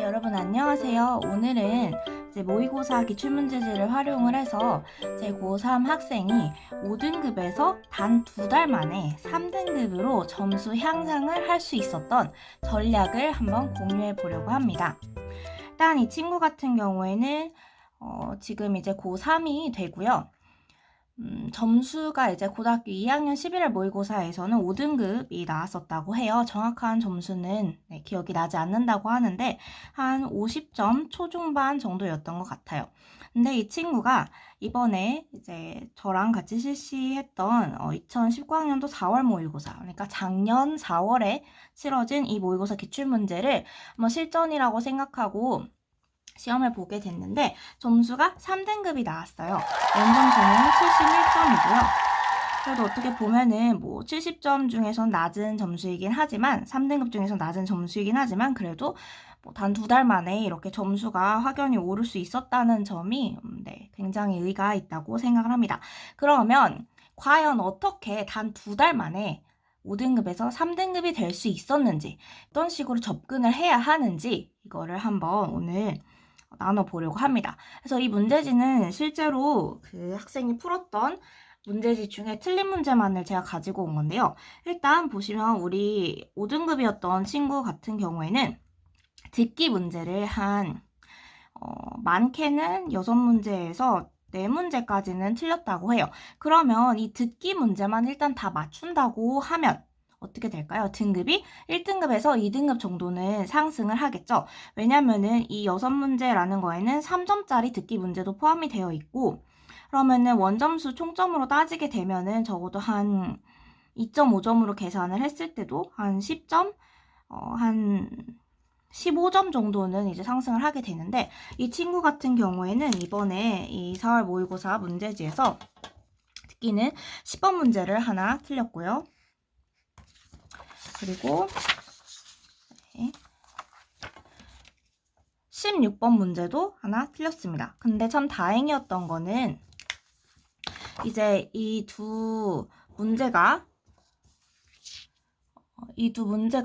여러분 안녕하세요. 오늘은 이제 모의고사 기출문제지를 활용을 해서 제 고3 학생이 5등급에서 단 2달 만에 3등급으로 점수 향상을 할 수 있었던 전략을 한번 공유해 보려고 합니다. 일단 이 친구 같은 경우에는 지금 이제 고3이 되고요. 점수가 이제 고등학교 2학년 11월 모의고사에서는 5등급이 나왔었다고 해요. 정확한 점수는 기억이 나지 않는다고 하는데 한 50점 초중반 정도였던 것 같아요. 근데 이 친구가 이번에 이제 저랑 같이 실시했던 2019학년도 4월 모의고사, 그러니까 작년 4월에 치러진 이 모의고사 기출문제를 실전이라고 생각하고 시험을 보게 됐는데 점수가 3등급이 나왔어요. 연점수는 71점이고요. 그래도 어떻게 보면은 70점 중에선 낮은 점수이긴 하지만 3등급 중에서 낮은 점수이긴 하지만 그래도 단 2달 만에 이렇게 점수가 확연히 오를 수 있었다는 점이 굉장히 의의가 있다고 생각을 합니다. 그러면 과연 어떻게 단 2달 만에 5등급에서 3등급이 될 수 있었는지, 어떤 식으로 접근을 해야 하는지 이거를 한번 오늘 나눠보려고 합니다. 그래서 이 문제지는 실제로 그 학생이 풀었던 문제지 중에 틀린 문제만을 제가 가지고 온 건데요. 일단 보시면 우리 5등급이었던 친구 같은 경우에는 듣기 문제를 많게는 6문제에서 4문제까지는 틀렸다고 해요. 그러면 이 듣기 문제만 일단 다 맞춘다고 하면 어떻게 될까요? 등급이 1등급에서 2등급 정도는 상승을 하겠죠. 왜냐면은 이 6문제라는 거에는 3점짜리 듣기 문제도 포함이 되어 있고, 그러면은 원점수 총점으로 따지게 되면은 적어도 한 2.5점으로 계산을 했을 때도 한 10점, 한 15점 정도는 이제 상승을 하게 되는데, 이 친구 같은 경우에는 이번에 이 4월 모의고사 문제지에서 듣기는 10번 문제를 하나 틀렸고요. 그리고 16번 문제도 하나 틀렸습니다. 근데 참 다행이었던 거는 이제 이 두 문제가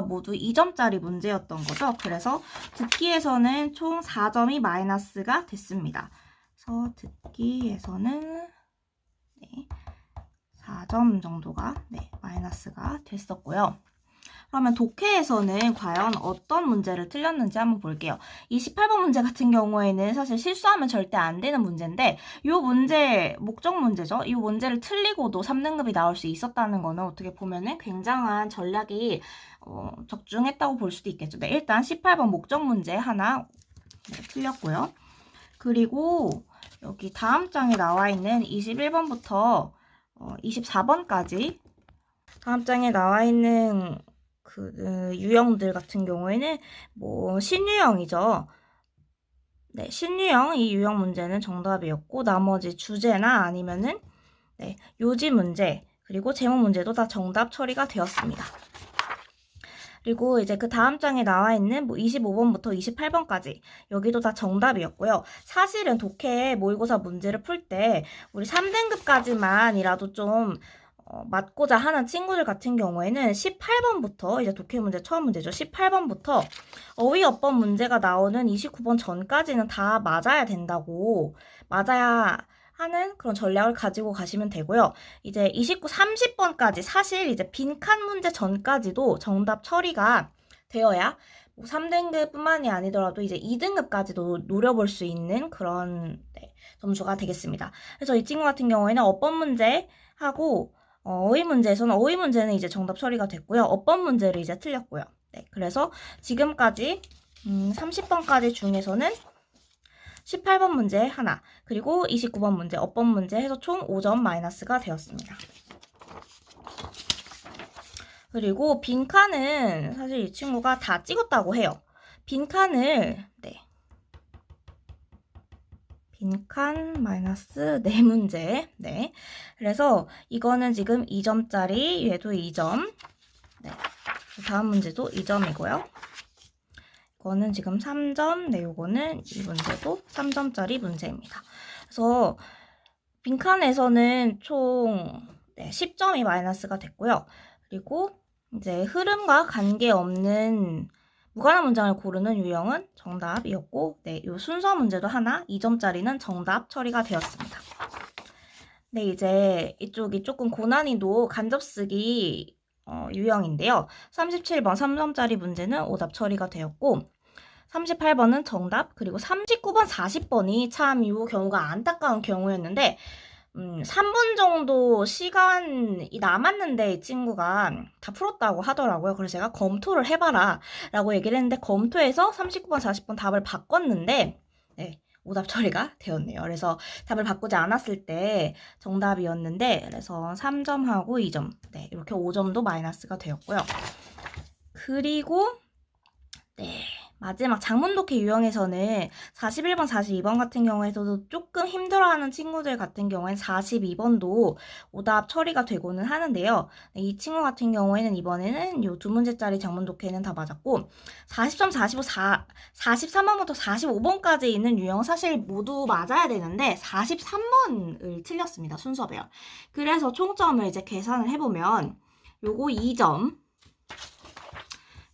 모두 2점짜리 문제였던 거죠. 그래서 듣기에서는 총 4점이 마이너스가 됐습니다. 그래서 듣기에서는 4점 정도가 마이너스가 됐었고요. 그러면 독해에서는 과연 어떤 문제를 틀렸는지 한번 볼게요. 이 18번 문제 같은 경우에는 사실 실수하면 절대 안 되는 문제인데 이 문제, 목적 문제죠. 이 문제를 틀리고도 3등급이 나올 수 있었다는 거는 어떻게 보면은 굉장한 전략이 적중했다고 볼 수도 있겠죠. 네, 일단 18번 목적 문제 하나 틀렸고요. 그리고 여기 다음 장에 나와 있는 21번부터 24번까지 다음 장에 나와 있는 유형들 같은 경우에는 신유형이죠. 네, 신유형 이 유형 문제는 정답이었고 나머지 주제나 아니면은 요지 문제 그리고 제목 문제도 다 정답 처리가 되었습니다. 그리고 이제 그 다음 장에 나와 있는 25번부터 28번까지 여기도 다 정답이었고요. 사실은 독해 모의고사 문제를 풀 때 우리 3등급까지만이라도 좀 맞고자 하는 친구들 같은 경우에는 18번부터 이제 독해 문제 처음 문제죠. 18번부터 어휘어법 문제가 나오는 29번 전까지는 다 맞아야 된다고 맞아야 하는 그런 전략을 가지고 가시면 되고요. 이제 29, 30번까지 사실 이제 빈칸 문제 전까지도 정답 처리가 되어야 3등급뿐만이 아니더라도 이제 2등급까지도 노려볼 수 있는 그런 점수가 되겠습니다. 그래서 이 친구 같은 경우에는 어법 문제 하고 어휘 문제에서는 어휘 문제는 이제 정답 처리가 됐고요. 어법 문제를 이제 틀렸고요. 네, 그래서 지금까지 30번까지 중에서는 18번 문제 하나, 그리고 29번 문제, 어법 문제 해서 총 5점 마이너스가 되었습니다. 그리고 빈칸은 사실 이 친구가 다 찍었다고 해요. 빈칸을 빈칸 마이너스 4문제. 네. 그래서 이거는 지금 2점짜리, 얘도 2점. 네. 다음 문제도 2점이고요. 이거는 지금 3점, 네, 요거는 이 문제도 3점짜리 문제입니다. 그래서 빈칸에서는 총 10점이 마이너스가 됐고요. 그리고 이제 흐름과 관계없는 무관한 문장을 고르는 유형은 정답이었고, 네, 이 순서 문제도 하나 2점짜리는 정답 처리가 되었습니다. 네, 이제 이쪽이 조금 고난이도 간접쓰기 유형인데요. 37번 3점짜리 문제는 오답 처리가 되었고, 38번은 정답, 그리고 39번, 40번이 참 이 경우가 안타까운 경우였는데 3분 정도 시간이 남았는데 이 친구가 다 풀었다고 하더라고요. 그래서 제가 검토를 해봐라 라고 얘기를 했는데 검토해서 39번, 40번 답을 바꿨는데 네, 오답 처리가 되었네요. 그래서 답을 바꾸지 않았을 때 정답이었는데 그래서 3점하고 2점 네, 이렇게 5점도 마이너스가 되었고요. 그리고 네, 마지막 장문독해 유형에서는 41번, 42번 같은 경우에서도 조금 힘들어하는 친구들 같은 경우엔 42번도 오답 처리가 되고는 하는데요. 이 친구 같은 경우에는 이번에는 이 두 문제짜리 장문독해는 다 맞았고 40점, 45, 43번부터 45번까지 있는 유형 사실 모두 맞아야 되는데 43번을 틀렸습니다. 순서별. 그래서 총점을 이제 계산을 해보면 요거 2점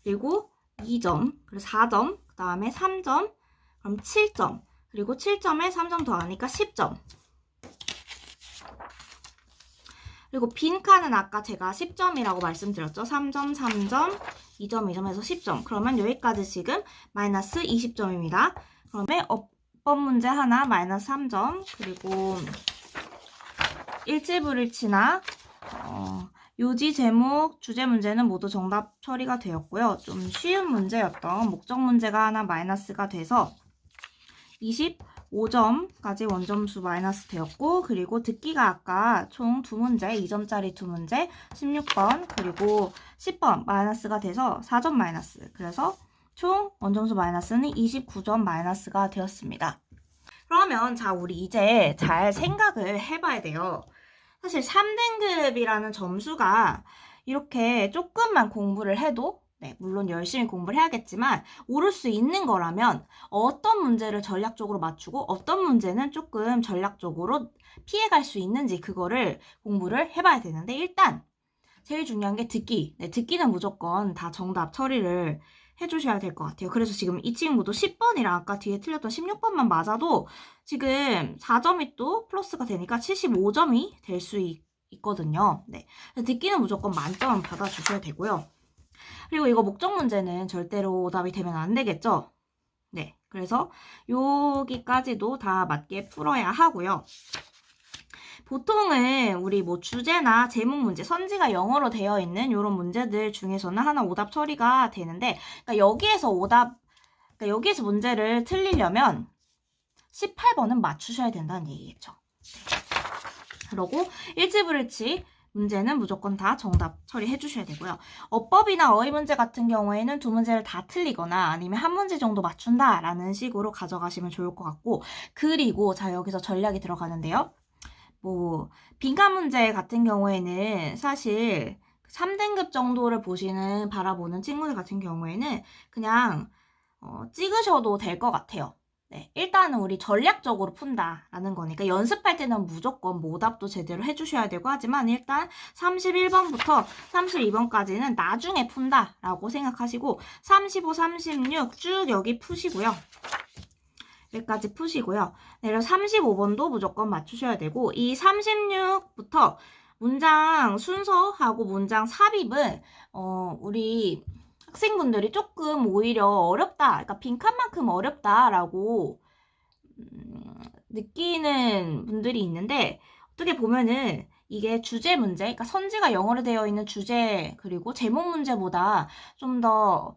그리고 2점, 그리고 4점, 그 다음에 3점, 그럼 7점, 그리고 7점에 3점 더하니까 10점. 그리고 빈 칸은 아까 제가 10점이라고 말씀드렸죠. 3점, 3점, 2점, 2점에서 10점. 그러면 여기까지 지금 마이너스 20점입니다. 그러면 어법 문제 하나 마이너스 3점, 그리고 일지불일치나 요지 제목, 주제 문제는 모두 정답 처리가 되었고요. 좀 쉬운 문제였던 목적 문제가 하나 마이너스가 돼서 25점까지 원점수 마이너스 되었고 그리고 듣기가 아까 총 2문제, 2점짜리 2문제, 16번 그리고 10번 마이너스가 돼서 4점 마이너스. 그래서 총 원점수 마이너스는 29점 마이너스가 되었습니다. 그러면 자 우리 이제 잘 생각을 해봐야 돼요. 사실 3등급이라는 점수가 이렇게 조금만 공부를 해도 네, 물론 열심히 공부를 해야겠지만 오를 수 있는 거라면 어떤 문제를 전략적으로 맞추고 어떤 문제는 조금 전략적으로 피해갈 수 있는지 그거를 공부를 해봐야 되는데 일단 제일 중요한 게 듣기. 네, 듣기는 무조건 다 정답 처리를 해주셔야 될 것 같아요. 그래서 지금 이 친구도 10번이랑 아까 뒤에 틀렸던 16번만 맞아도 지금 4점이 또 플러스가 되니까 75점이 될 수 있거든요. 네, 듣기는 무조건 만점 받아주셔야 되고요. 그리고 이거 목적 문제는 절대로 오답이 되면 안 되겠죠? 네, 그래서 여기까지도 다 맞게 풀어야 하고요. 보통은 우리 뭐 주제나 제목 문제, 선지가 영어로 되어 있는 이런 문제들 중에서는 하나 오답 처리가 되는데, 그러니까 여기에서 문제를 틀리려면 18번은 맞추셔야 된다는 얘기겠죠. 그리고 일지불일치 문제는 무조건 다 정답 처리해 주셔야 되고요. 어법이나 어휘 문제 같은 경우에는 두 문제를 다 틀리거나 아니면 한 문제 정도 맞춘다라는 식으로 가져가시면 좋을 것 같고, 그리고 자 여기서 전략이 들어가는데요. 뭐 빈칸 문제 같은 경우에는 사실 3등급 정도를 바라보는 친구들 같은 경우에는 그냥 찍으셔도 될 것 같아요. 네, 일단은 우리 전략적으로 푼다라는 거니까 연습할 때는 무조건 모답도 제대로 해주셔야 되고 하지만 일단 31번부터 32번까지는 나중에 푼다라고 생각하시고 35, 36 쭉 여기 푸시고요. 여기까지 푸시고요. 내려 35번도 무조건 맞추셔야 되고 이 36부터 문장 순서하고 문장 삽입은 우리 학생분들이 조금 오히려 어렵다, 그러니까 빈칸만큼 어렵다라고 느끼는 분들이 있는데 어떻게 보면은 이게 주제 문제, 그러니까 선지가 영어로 되어 있는 주제 그리고 제목 문제보다 좀 더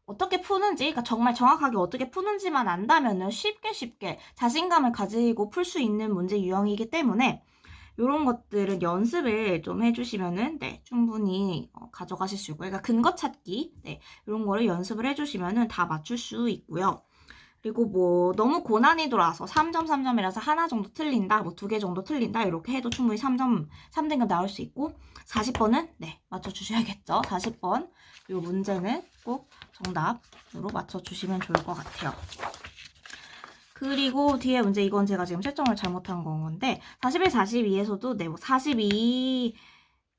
어떻게 푸는지, 그러니까 정말 정확하게 어떻게 푸는지만 안다면은 쉽게 자신감을 가지고 풀 수 있는 문제 유형이기 때문에 이런 것들은 연습을 좀 해주시면은 네, 충분히 가져가실 수 있고요. 그러니까 근거 찾기 네, 이런 거를 연습을 해주시면은 다 맞출 수 있고요. 그리고 뭐 너무 고난이도라서 3점, 3점이라서 하나 정도 틀린다, 뭐 2개 정도 틀린다 이렇게 해도 충분히 3등급 나올 수 있고 40번은 네, 맞춰주셔야겠죠. 40번 이 문제는 꼭 정답으로 맞춰주시면 좋을 것 같아요. 그리고 뒤에 문제 이건 제가 지금 채점을 잘못한 건데 41, 42에서도 네, 뭐 42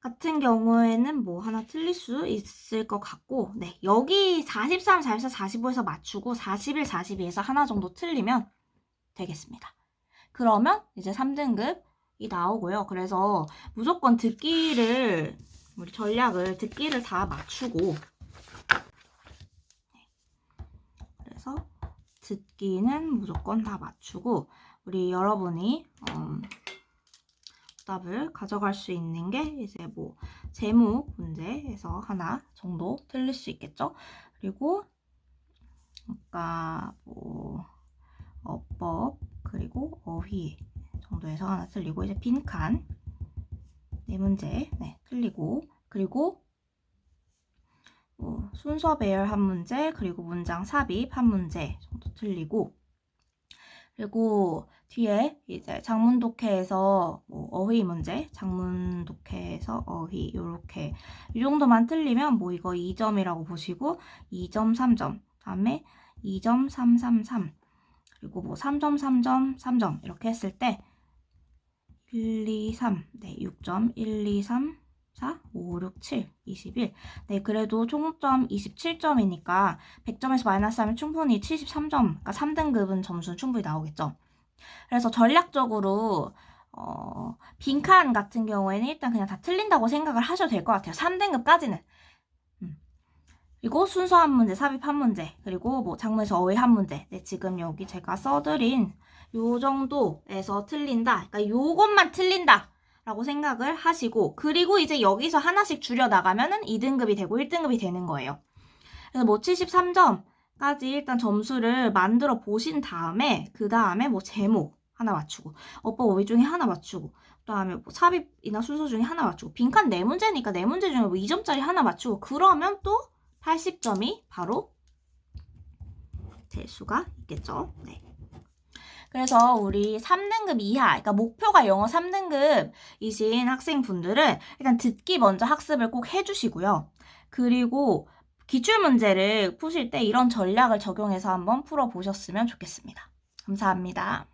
같은 경우에는 뭐 하나 틀릴 수 있을 것 같고, 네, 여기 43, 44, 45에서 맞추고 41, 42에서 하나 정도 틀리면 되겠습니다. 그러면 이제 3등급이 나오고요. 그래서 무조건 듣기를, 우리 전략을 듣기를 다 맞추고, 그래서 듣기는 무조건 다 맞추고, 우리 여러분이 답을 가져갈 수 있는 게 이제 뭐 제목 문제에서 하나 정도 틀릴 수 있겠죠. 그리고 아까 뭐 어법 그리고 어휘 정도에서 하나 틀리고, 이제 빈칸 네 문제 틀리고, 그리고 뭐 순서 배열 한 문제, 그리고 문장 삽입 한 문제 정도 틀리고, 그리고 뒤에 이제 장문 독해에서 뭐 어휘 문제, 장문 독해에서 어휘 요렇게 이 정도만 틀리면 뭐 이거 2점이라고 보시고 2점, 3점, 다음에 2점, 3, 3, 3, 그리고 뭐 3점, 3점, 3점 이렇게 했을 때 1, 2, 3, 네, 6점, 1, 2, 3, 4, 5, 6, 7, 21. 네, 그래도 총점 27점이니까 100점에서 마이너스하면 충분히 73점, 그러니까 3등급은 점수는 충분히 나오겠죠. 그래서 전략적으로 빈칸 같은 경우에는 일단 그냥 다 틀린다고 생각을 하셔도 될 것 같아요. 3등급까지는. 그리고 순서 한 문제, 삽입 한 문제, 그리고 뭐 장문에서 어휘 한 문제. 네, 지금 여기 제가 써드린 요 정도에서 틀린다. 그러니까 요것만 틀린다. 라고 생각을 하시고, 그리고 이제 여기서 하나씩 줄여 나가면은 2등급이 되고 1등급이 되는 거예요. 그래서 뭐 73점까지 일단 점수를 만들어 보신 다음에, 그 다음에 뭐 제목 하나 맞추고, 어법 어휘 중에 하나 맞추고, 그 다음에 뭐 삽입이나 순서 중에 하나 맞추고, 빈칸 4문제니까 4문제 중에 뭐 2점짜리 하나 맞추고, 그러면 또 80점이 바로 될 수가 있겠죠. 네. 그래서 우리 3등급 이하, 그러니까 목표가 영어 3등급이신 학생분들은 일단 듣기 먼저 학습을 꼭 해주시고요. 그리고 기출문제를 푸실 때 이런 전략을 적용해서 한번 풀어보셨으면 좋겠습니다. 감사합니다.